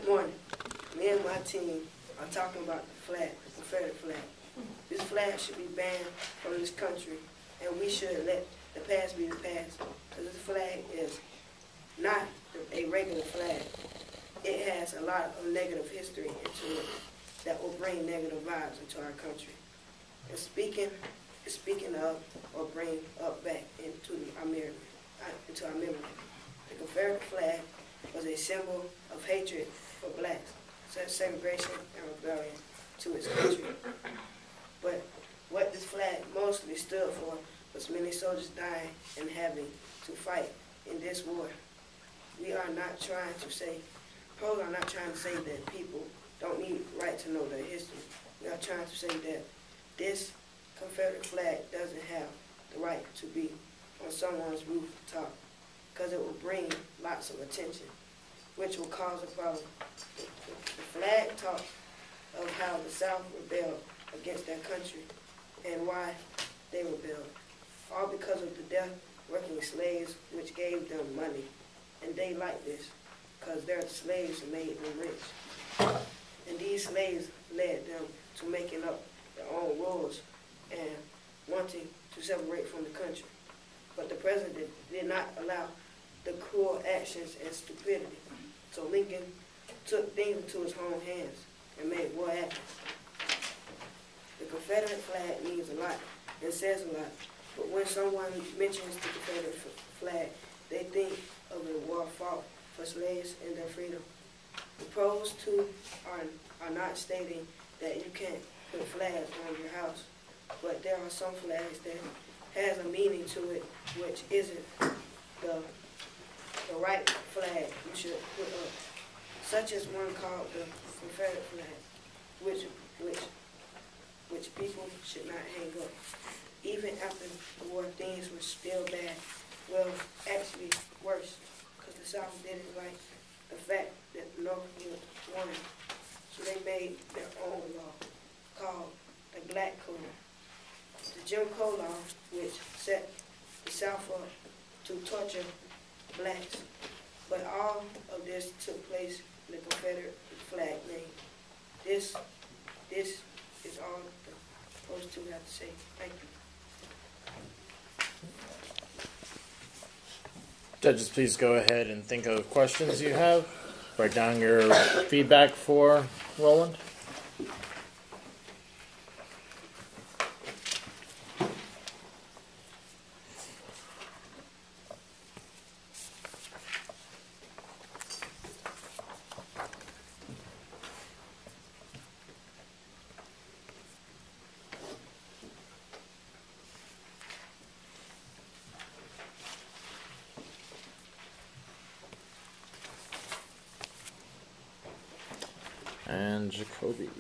morning. Me and my team are talking about the flag, the Confederate flag. This flag should be banned from this country, and we should let the past be the past, because this flag is not a regular flag. It has a lot of negative history into it that will bring negative vibes into our country. And speaking of, or bring up back into our memory, the Confederate flag was a symbol of hatred for blacks, segregation and rebellion to its country. But what this flag mostly stood for was many soldiers dying and having to fight in this war. We are not trying to say, Poles are not trying to say that people don't need right to know their history. We are trying to say that this Confederate flag doesn't have the right to be on someone's rooftop, because it will bring lots of attention, which will cause a problem. The flag talks of how the South rebelled against their country and why they rebelled, all because of the death working slaves, which gave them money. And they like this because their slaves made them rich. And these slaves led them to making up their own rules and wanting to separate from the country. But the president did not allow the cruel actions and stupidity. So Lincoln took things into his own hands and made war happen. The Confederate flag means a lot and says a lot, but when someone mentions the Confederate flag, they think of the war fought for slaves and their freedom. The pros too are not stating that you can't put flags on your house, but there are some flags that has a meaning to it, which isn't the right flag you should put up, such as one called the Confederate flag, which people should not hang up. Even after the war, things were still bad. Well, actually worse, because the South didn't like the fact that the North won. So they made their own law called the Black Code. The Jim Crow law, which set the South up to torture blacks. But all of this took place in the Confederate flag name. This is all those two have to say. Thank you. Judges, please go ahead and think of questions you have. Write down your feedback for Roland. And Jacoby.